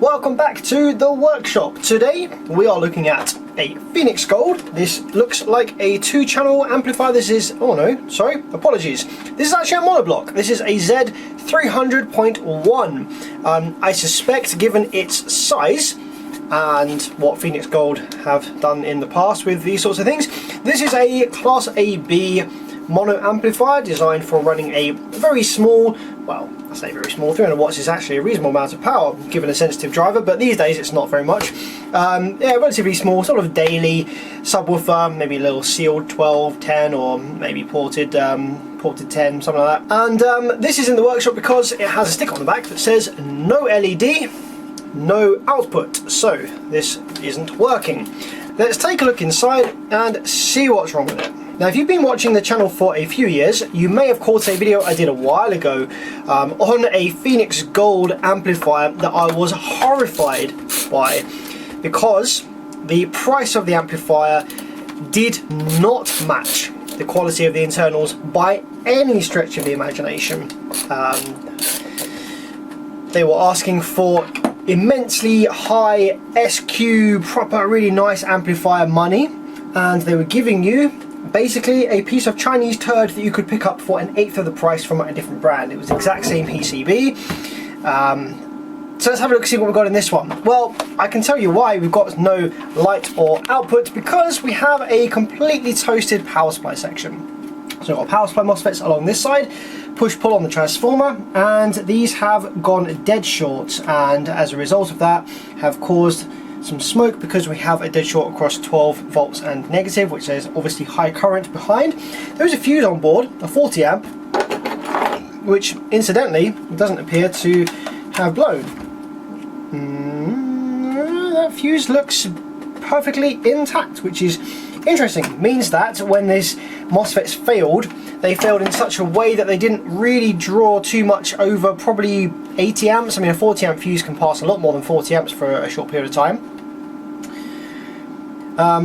welcome back to the workshop. Today we are looking at a Phoenix Gold. This looks like a 2-channel amplifier. This is, oh no, sorry, apologies. This is actually a monoblock. This is a Z300.1. I suspect, given its size and what Phoenix Gold have done in the past with these sorts of things, this is a Class AB mono amplifier designed for running a very small, well, I say very small, 300 watts is actually a reasonable amount of power given a sensitive driver, but these days it's not very much. Yeah, relatively small, sort of daily subwoofer, maybe a little sealed 12, 10, or maybe ported 10, something like that. And this is in the workshop because it has a sticker on the back that says no LED, no output, so this isn't working. Let's take a look inside and see what's wrong with it. Now, if you've been watching the channel for a few years, you may have caught a video I did a while ago on a Phoenix Gold amplifier that I was horrified by because the price of the amplifier did not match the quality of the internals by any stretch of the imagination. They were asking for immensely high SQ, proper, really nice amplifier money, and they were giving you basically a piece of Chinese turd that you could pick up for 1/8 of the price from a different brand. It was the exact same PCB. So let's have a look and see what we've got in this one. Well, I can tell you why we've got no light or output, because we have a completely toasted power supply section. So we've got power supply MOSFETs along this side, push-pull on the transformer, and these have gone dead short, and as a result of that have caused some smoke because we have a dead short across 12 volts and negative, which is obviously high current behind. There is a fuse on board, a 40 amp, which incidentally doesn't appear to have blown. That fuse looks perfectly intact, which is interesting. It means that when this MOSFETs failed, they failed in such a way that they didn't really draw too much over probably 80 amps. I mean, a 40 amp fuse can pass a lot more than 40 amps for a short period of time.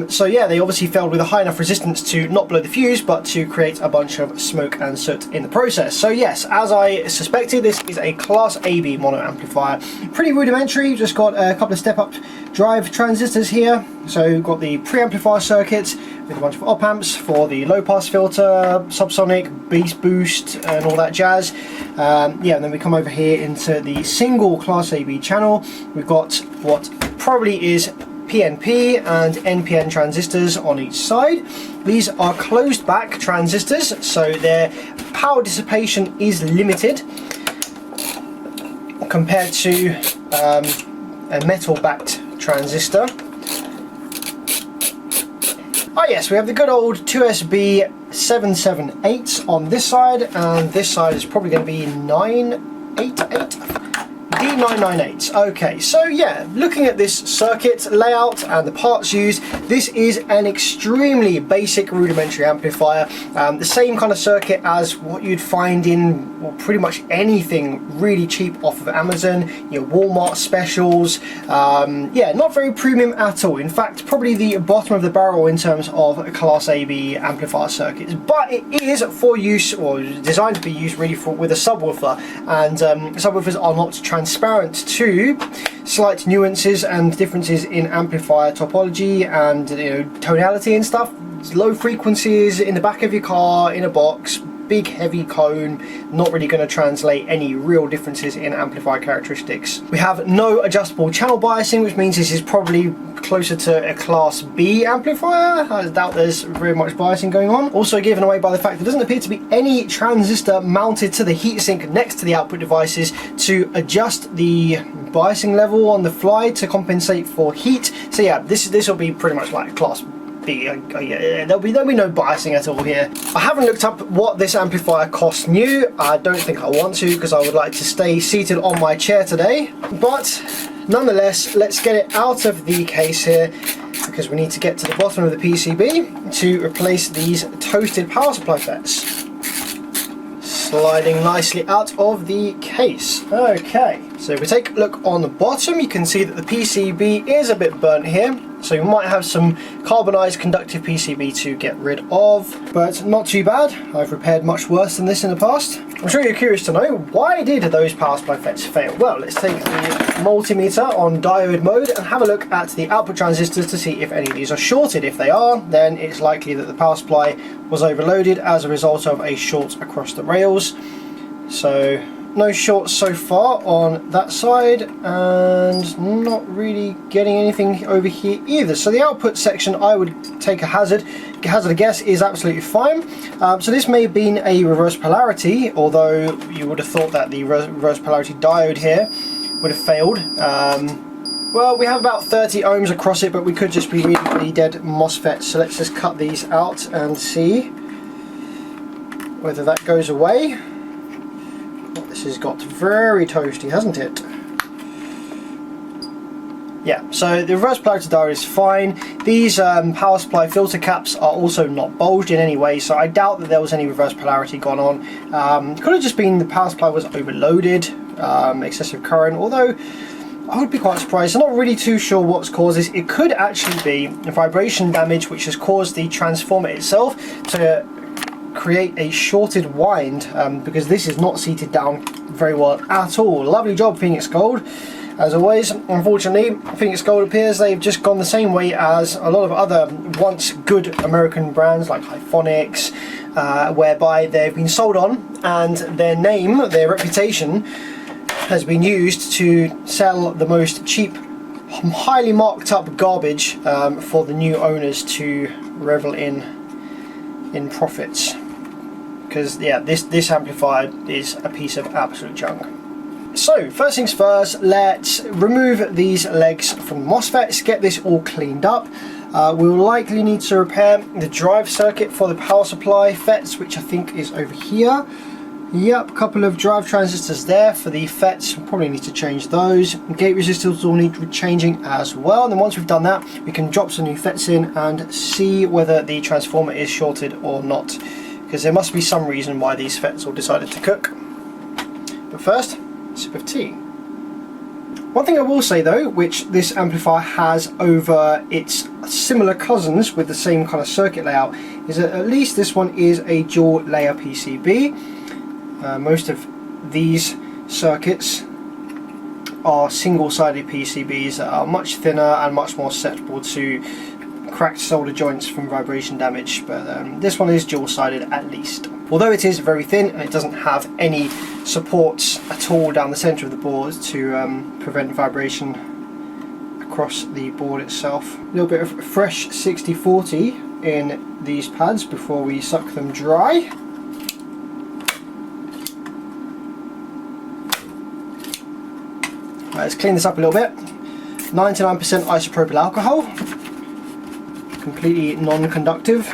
So yeah, they obviously failed with a high enough resistance to not blow the fuse, but to create a bunch of smoke and soot in the process. So yes, as I suspected, this is a Class AB mono amplifier. Pretty rudimentary, just got a couple of step-up drive transistors here. So we've got the preamplifier circuit with a bunch of op amps for the low-pass filter, subsonic, bass boost, and all that jazz. Yeah, and then we come over here into the single Class AB channel. We've got what probably is PNP and NPN transistors on each side. These are closed back transistors, so their power dissipation is limited compared to a metal backed transistor. Oh yes, we have the good old 2SB778 on this side, and this side is probably going to be 988. D998. Okay, so yeah, looking at this circuit layout and the parts used, this is an extremely basic rudimentary amplifier. The same kind of circuit as what you'd find in, well, pretty much anything really cheap off of Amazon, your Walmart specials. Yeah, not very premium at all. In fact, probably the bottom of the barrel in terms of Class AB amplifier circuits. But it is for use, or designed to be used really with a subwoofer, and subwoofers are not transparent to slight nuances and differences in amplifier topology and, you know, tonality and stuff. Low frequencies in the back of your car in a box, big heavy cone, not really going to translate any real differences in amplifier characteristics. We have no adjustable channel biasing, which means this is probably closer to a Class B amplifier. I doubt there's very much biasing going on. Also given away by the fact there doesn't appear to be any transistor mounted to the heatsink next to the output devices to adjust the biasing level on the fly to compensate for heat. So yeah, this will be pretty much like Class B. There'll be no biasing at all here. I haven't looked up what this amplifier costs new. I don't think I want to, because I would like to stay seated on my chair today. But nonetheless, let's get it out of the case here, because we need to get to the bottom of the PCB to replace these toasted power supply FETs. Sliding nicely out of the case. Okay. So if we take a look on the bottom, you can see that the PCB is a bit burnt here. So you might have some carbonized conductive PCB to get rid of, but not too bad. I've repaired much worse than this in the past. I'm sure you're curious to know, why did those power supply FETs fail? Well, let's take the multimeter on diode mode and have a look at the output transistors to see if any of these are shorted. If they are, then it's likely that the power supply was overloaded as a result of a short across the rails. So no shorts so far on that side, and not really getting anything over here either. So the output section, I would take a hazard guess, is absolutely fine. So this may have been a reverse polarity, although you would have thought that the reverse polarity diode here would have failed. Well, we have about 30 ohms across it, but we could just be reading the dead MOSFET. So let's just cut these out and see whether that goes away. This has got very toasty, hasn't it? Yeah, so the reverse polarity diode is fine. These power supply filter caps are also not bulged in any way, so I doubt that there was any reverse polarity gone on. Could have just been the power supply was overloaded, excessive current, although I would be quite surprised. I'm not really too sure what's caused this. It could actually be vibration damage which has caused the transformer itself to create a shorted wind, because this is not seated down very well at all. Lovely job, Phoenix Gold, as always. Unfortunately, Phoenix Gold appears they've just gone the same way as a lot of other once good American brands like Hyphonics, whereby they've been sold on and their name, their reputation has been used to sell the most cheap, highly marked up garbage for the new owners to revel in profits. Because yeah, this amplifier is a piece of absolute junk. So first things first, let's remove these legs from the MOSFETs, get this all cleaned up. We will likely need to repair the drive circuit for the power supply FETs, which I think is over here. Yep, a couple of drive transistors there for the FETs. We'll probably need to change those. Gate resistors will need changing as well. And then once we've done that, we can drop some new FETs in and see whether the transformer is shorted or not, because there must be some reason why these FETs all decided to cook. But first, a sip of tea. One thing I will say though, which this amplifier has over its similar cousins with the same kind of circuit layout, is that at least this one is a dual layer PCB. Most of these circuits are single-sided PCBs that are much thinner and much more susceptible to cracked solder joints from vibration damage, but this one is dual-sided at least. Although it is very thin and it doesn't have any supports at all down the centre of the board to prevent vibration across the board itself. A little bit of fresh 60/40 in these pads before we suck them dry. Let's clean this up a little bit. 99% isopropyl alcohol, completely non-conductive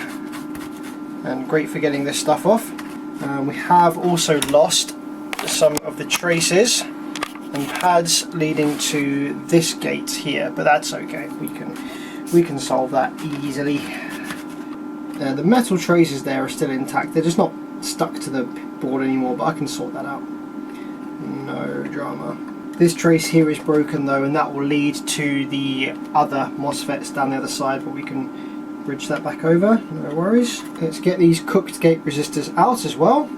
and great for getting this stuff off. We have also lost some of the traces and pads leading to this gate here, but that's okay. We can solve that easily. The metal traces there are still intact. They're just not stuck to the board anymore, but I can sort that out. No drama. This trace here is broken though, and that will lead to the other MOSFETs down the other side, but we can bridge that back over, no worries. Let's get these cooked gate resistors out as well.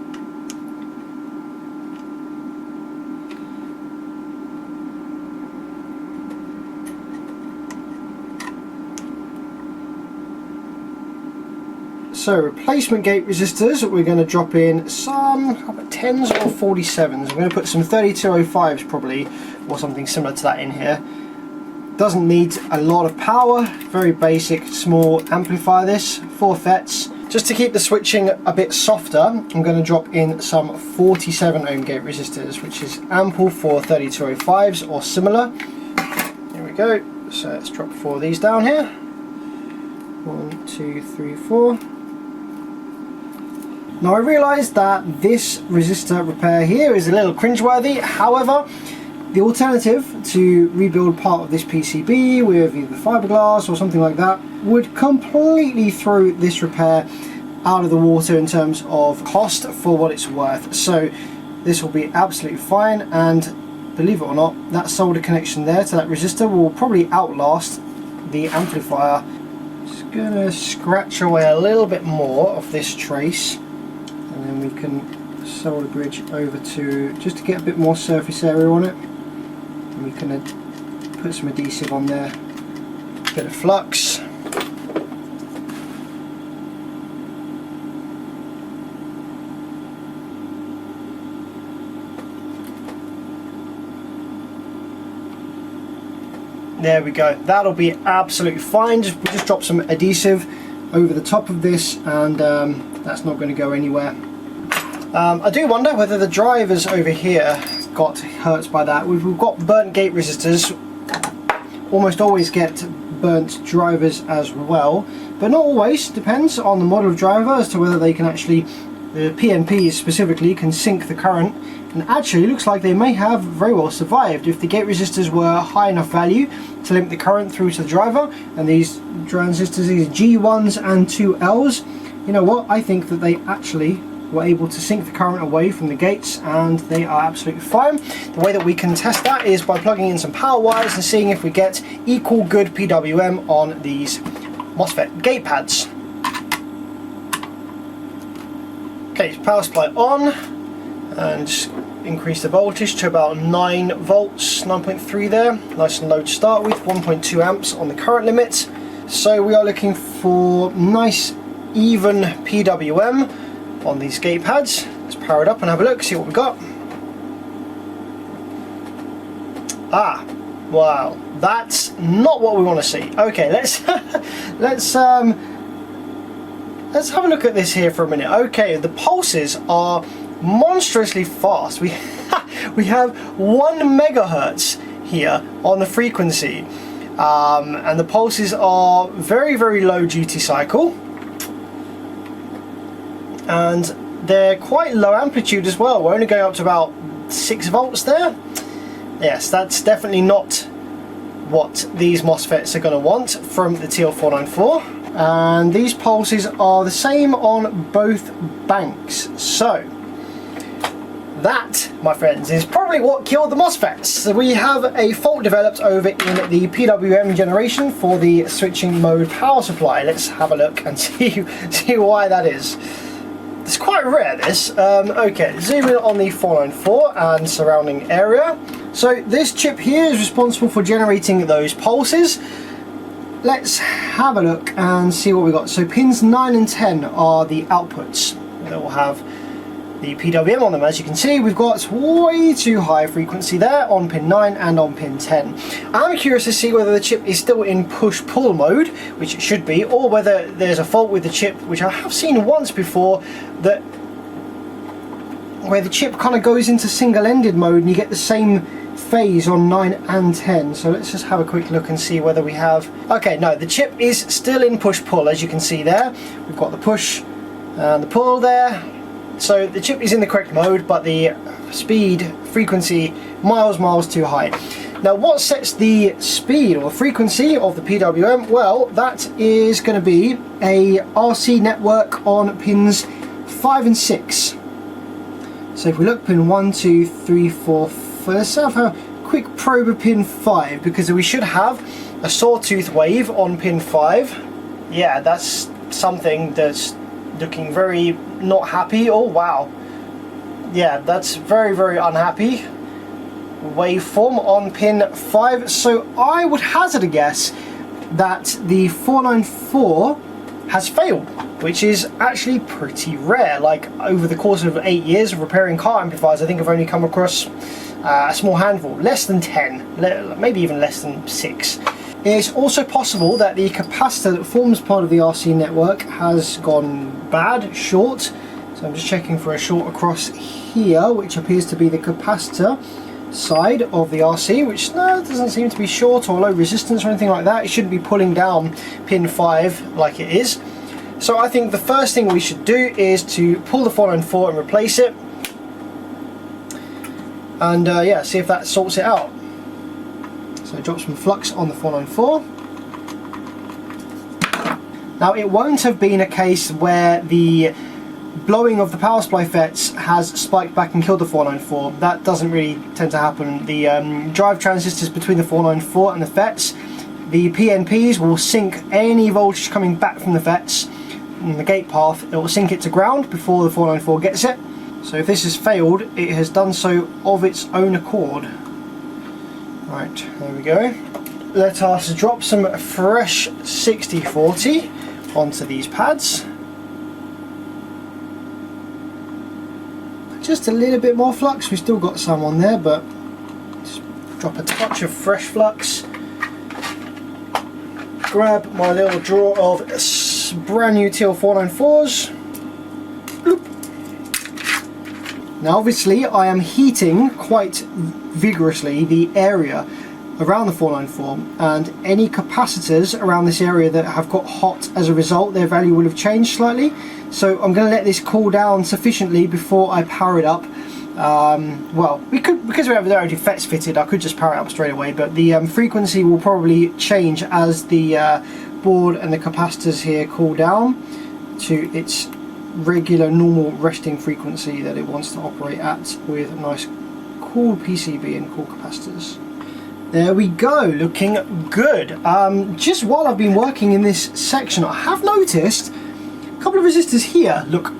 So replacement gate resistors, we're going to drop in some 10s or 47s. I'm going to put some 3205s probably, or something similar to that in here. Doesn't need a lot of power, very basic small amplifier this, 4 FETs. Just to keep the switching a bit softer, I'm going to drop in some 47 ohm gate resistors, which is ample for 3205s or similar. Here we go, so let's drop 4 of these down here. 1, 2, 3, 4. Now I realise that this resistor repair here is a little cringeworthy, however, the alternative to rebuild part of this PCB with either fiberglass or something like that would completely throw this repair out of the water in terms of cost for what it's worth. So this will be absolutely fine, and believe it or not, that solder connection there to that resistor will probably outlast the amplifier. Just gonna scratch away a little bit more of this trace, and then we can solder bridge over to, just to get a bit more surface area on it, and we can put some adhesive on there, a bit of flux. There we go, that'll be absolutely fine. We just drop some adhesive over the top of this, and that's not going to go anywhere. I do wonder whether the drivers over here got hurt by that. We've got burnt gate resistors, almost always get burnt drivers as well, but not always. Depends on the model of driver as to whether they can actually, the PNPs specifically, can sink the current. And actually it looks like they may have very well survived if the gate resistors were high enough value to limit the current through to the driver. And these transistors, these G1s and 2Ls, you know what, I think that they actually were able to sink the current away from the gates, and they are absolutely fine. The way that we can test that is by plugging in some power wires and seeing if we get equal good PWM on these MOSFET gate pads. Okay, power supply on, and just increase the voltage to about 9 volts, 9.3 there, nice and low to start with, 1.2 amps on the current limit. So we are looking for nice even PWM on these gate pads. Let's power it up and have a look, see what we got. Ah, wow, that's not what we want to see. Okay, let's let's have a look at this here for a minute. Okay, the pulses are monstrously fast. We have 1 megahertz here on the frequency, and the pulses are very, very low duty cycle, and they're quite low amplitude as well. We're only going up to about 6 volts there. Yes, that's definitely not what these MOSFETs are going to want from the TL494, and these pulses are the same on both banks. So that, my friends, is probably what killed the MOSFETs. So we have a fault developed over in the PWM generation for the switching mode power supply. Let's have a look and see why that is. It's quite rare, this. Okay, zoom in on the 494 and surrounding area. So this chip here is responsible for generating those pulses. Let's have a look and see what we got. So pins 9 and 10 are the outputs that will have the PWM on them. As you can see, we've got way too high frequency there on pin 9 and on pin 10. I'm curious to see whether the chip is still in push-pull mode, which it should be, or whether there's a fault with the chip, which I have seen once before, that where the chip kind of goes into single-ended mode and you get the same phase on 9 and 10. So let's just have a quick look and see whether we have... Okay, no, the chip is still in push-pull, as you can see there. We've got the push and the pull there. So the chip is in the correct mode, but the speed, frequency, miles too high. Now what sets the speed or frequency of the PWM? Well, that is going to be a RC network on pins 5 and 6. So if we look, pin 1, 2, 3, 4, 5, let's have a quick probe of pin 5, because we should have a sawtooth wave on pin 5. Yeah, that's something that's looking very not happy. Oh wow, yeah, that's very, very unhappy waveform on pin 5. So I would hazard a guess that the 494 has failed, which is actually pretty rare. Like, over the course of 8 years of repairing car amplifiers, I think I've only come across a small handful, less than 10, maybe even less than 6. It's also possible that the capacitor that forms part of the RC network has gone bad, short. So I'm just checking for a short across here, which appears to be the capacitor side of the RC, which no, doesn't seem to be short or low resistance or anything like that. It shouldn't be pulling down pin 5 like it is. So I think the first thing we should do is to pull the 494 and replace it, and yeah, see if that sorts it out. So drop some flux on the 494. Now it won't have been a case where the blowing of the power supply FETs has spiked back and killed the 494. That doesn't really tend to happen. The drive transistors between the 494 and the FETs, the PNPs will sync any voltage coming back from the FETs in the gate path. It will sync it to ground before the 494 gets it. So if this has failed, it has done so of its own accord. Right, there we go. Let us drop some fresh 6040 onto these pads. Just a little bit more flux. We've still got some on there, but just drop a touch of fresh flux. Grab my little drawer of brand new TL494s. Bloop. Now obviously I am heating quite vigorously the area around the 494, and any capacitors around this area that have got hot as a result, their value will have changed slightly. So I'm going to let this cool down sufficiently before I power it up. Well, because we have already FETs fitted, I could just power it up straight away, but the frequency will probably change as the board and the capacitors here cool down to its regular normal resting frequency that it wants to operate at, with a nice cool PCB and cool capacitors. There we go, looking good. Just while I've been working in this section, I have noticed a couple of resistors here look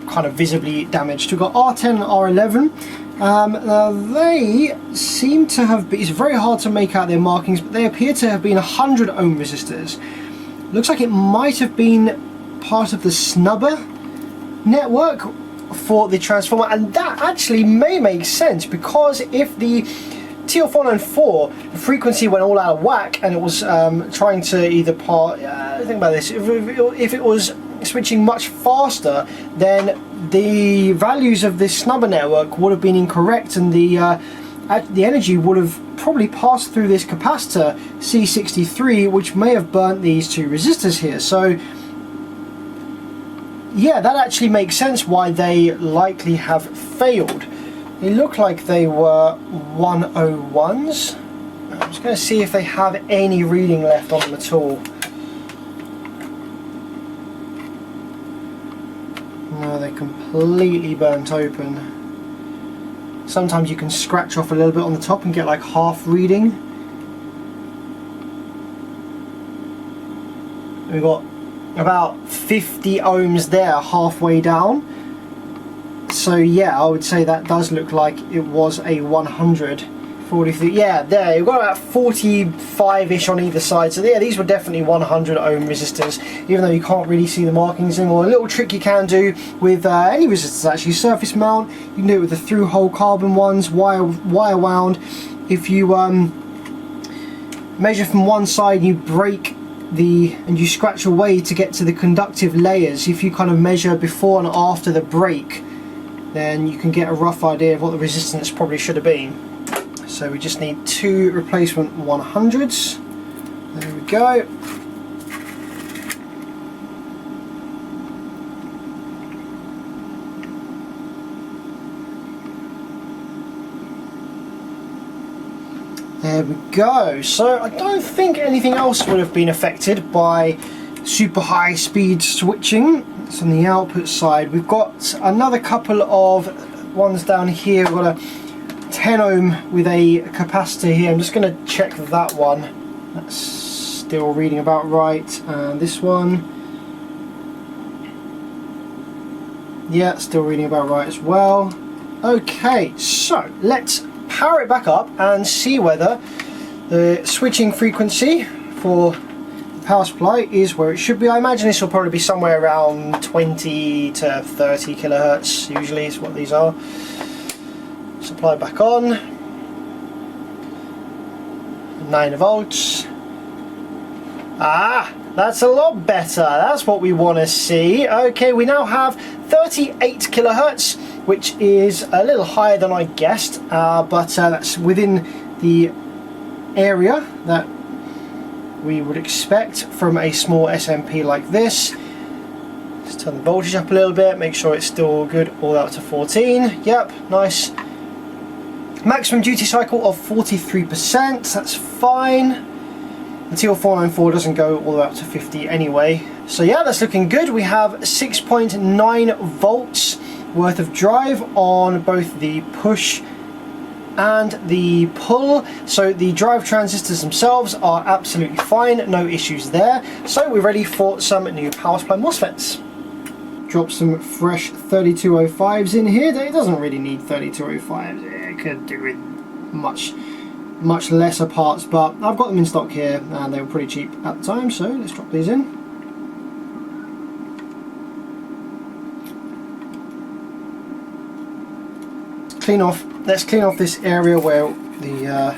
kind of visibly damaged. We've got R10 and R11. Now they seem to have been, it's very hard to make out their markings, but they appear to have been 100 ohm resistors. Looks like it might have been part of the snubber network for the transformer, and that actually may make sense, because if the TL494, the frequency went all out of whack and it was trying to either think about this, if it was switching much faster, then the values of this snubber network would have been incorrect, and the energy would have probably passed through this capacitor C63, which may have burnt these two resistors here. So yeah, that actually makes sense why they likely have failed. They look like they were 101s. I'm just going to see if they have any reading left on them at all. No, they're completely burnt open. Sometimes you can scratch off a little bit on the top and get like half reading. We've got about 50 ohms there halfway down. So yeah, I would say that does look like it was a 100. 43, yeah, there, you've got about 45-ish on either side. So yeah, these were definitely 100 ohm resistors, even though you can't really see the markings anymore. A little trick you can do with any resistors actually, surface mount, you can do it with the through-hole carbon ones, wire wound. If you measure from one side, you break and you scratch away to get to the conductive layers. If you kind of measure before and after the break, then you can get a rough idea of what the resistance probably should have been. So we just need 2 replacement 100s. There we go. There we go. So I don't think anything else would have been affected by super high speed switching. It's on the output side. We've got another couple of ones down here. We've got a 10 ohm with a capacitor here. I'm just going to check that one. That's still reading about right. And this one, yeah, still reading about right as well. Okay, so let's power it back up and see whether the switching frequency for the power supply is where it should be. I imagine this will probably be somewhere around 20 to 30 kilohertz, usually is what these are. Supply back on, 9 volts. Ah, that's a lot better. That's what we want to see. Okay, we now have 38 kilohertz, which is a little higher than I guessed, but that's within the area that we would expect from a small SMP like this. Let's turn the voltage up a little bit, make sure it's still good all the way up to 14. Yep, nice. Maximum duty cycle of 43%, that's fine. The TL494 doesn't go all the way up to 50 anyway, So yeah, that's looking good. We have 6.9 volts worth of drive on both the push and the pull. So the drive transistors themselves are absolutely fine, no issues there. So we're ready for some new power supply MOSFETs. Drop some fresh 3205s in here. It doesn't really need 3205s. It could do with much lesser parts, but I've got them in stock here and they were pretty cheap at the time, so let's drop these in. Let's clean off this area where the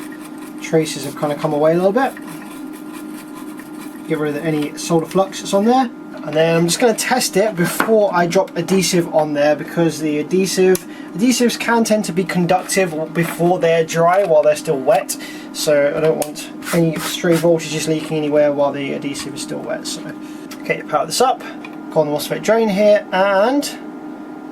traces have kind of come away a little bit. Get rid of any solder flux that's on there. And then I'm just going to test it before I drop adhesive on there, because the adhesives can tend to be conductive before they're dry while they're still wet. So I don't want any stray voltages leaking anywhere while the adhesive is still wet. So okay, power this up. Go on the MOSFET drain here, and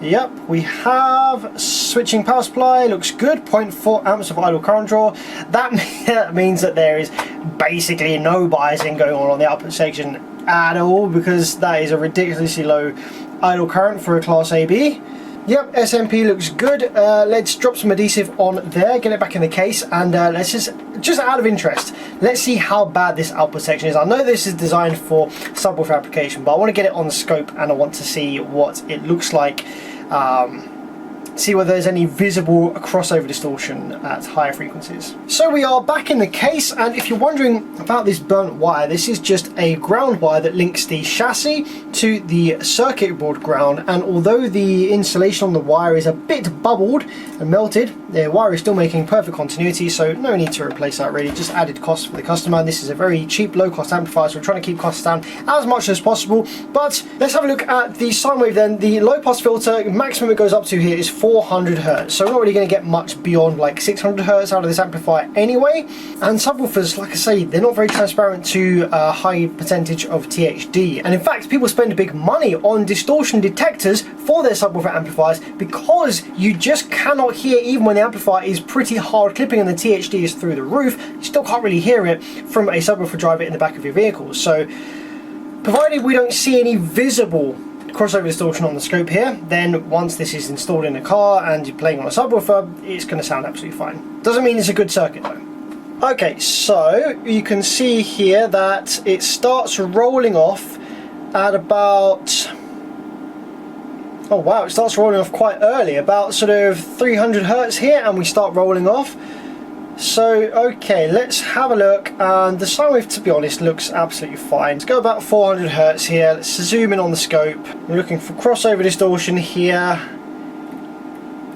yep, we have switching power supply. Looks good. 0.4 amps of idle current draw. That means that there is basically no biasing going on the output section at all, because that is a ridiculously low idle current for a Class AB. Yep, SMP looks good. Let's drop some adhesive on there, get it back in the case, and let's just out of interest, let's see how bad this output section is. I know this is designed for subwoofer application, but I want to get it on the scope and I want to see what it looks like. See whether there's any visible crossover distortion at higher frequencies. So we are back in the case, and if you're wondering about this burnt wire, this is just a ground wire that links the chassis to the circuit board ground, and although the insulation on the wire is a bit bubbled and melted, the wire is still making perfect continuity, so no need to replace that really, just added cost for the customer. This is a very cheap, low cost amplifier, so we're trying to keep costs down as much as possible. But let's have a look at the sine wave then. The low pass filter, maximum it goes up to here is 400 Hz, so we're not really going to get much beyond like 600 Hz out of this amplifier anyway. And subwoofers, like I say, they're not very transparent to a high percentage of THD, and in fact people spend big money on distortion detectors for their subwoofer amplifiers because you just cannot hear, even when the amplifier is pretty hard clipping and the THD is through the roof, you still can't really hear it from a subwoofer driver in the back of your vehicle. So provided we don't see any visible crossover distortion on the scope here, then once this is installed in a car and you're playing on a subwoofer, it's going to sound absolutely fine. Doesn't mean it's a good circuit though. Okay, so you can see here that it starts rolling off at about, oh wow, it starts rolling off quite early, about sort of 300 Hz here, and we start rolling off. So okay, let's have a look, and the sine wave, to be honest, looks absolutely fine. Let's go about 400 Hz here. Let's zoom in on the scope. We're looking for crossover distortion here.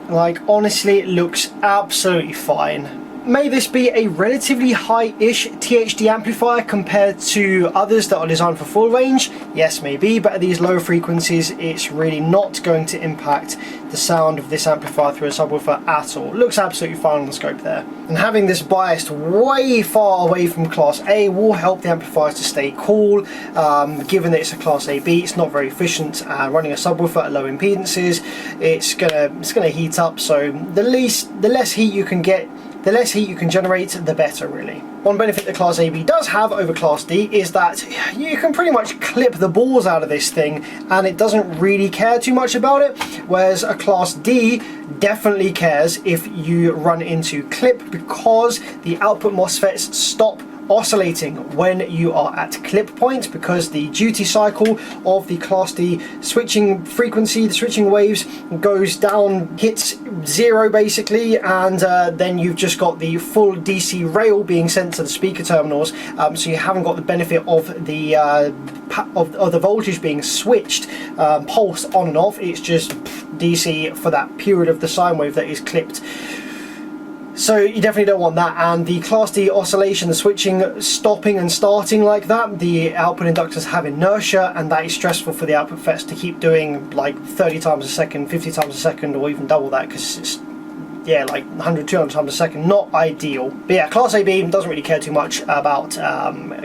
Like, honestly, it looks absolutely fine. May this be a relatively high-ish THD amplifier compared to others that are designed for full range? Yes, maybe, but at these low frequencies it's really not going to impact the sound of this amplifier through a subwoofer at all. It looks absolutely fine on the scope there. And having this biased way far away from Class A will help the amplifiers to stay cool. Given that it's a Class AB, it's not very efficient running a subwoofer at low impedances. It's gonna heat up, so the less heat you can get, the less heat you can generate, the better really. One benefit that Class AB does have over Class D is that you can pretty much clip the balls out of this thing and it doesn't really care too much about it, whereas a Class D definitely cares if you run into clip, because the output MOSFETs stop oscillating when you are at clip point, because the duty cycle of the Class D switching frequency, the switching waves, goes down, hits zero basically, and then you've just got the full DC rail being sent to the speaker terminals, so you haven't got the benefit of the voltage being switched, pulsed on and off. It's just DC for that period of the sine wave that is clipped. So you definitely don't want that, and the Class D oscillation, the switching stopping and starting like that, the output inductors have inertia, and that is stressful for the output FETs to keep doing like 30 times a second, 50 times a second, or even double that, because it's, yeah, like 100, 200 times a second, not ideal. But yeah, Class AB doesn't really care too much about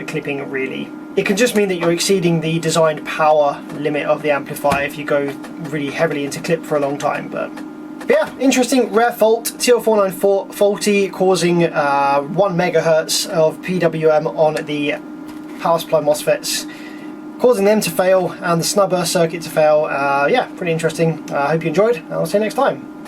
clipping really. It can just mean that you're exceeding the designed power limit of the amplifier if you go really heavily into clip for a long time. But yeah, interesting rare fault, TL494 faulty, causing 1 MHz of PWM on the power supply MOSFETs. causing them to fail and the snubber circuit to fail. Yeah, pretty interesting. I hope you enjoyed, and I'll see you next time.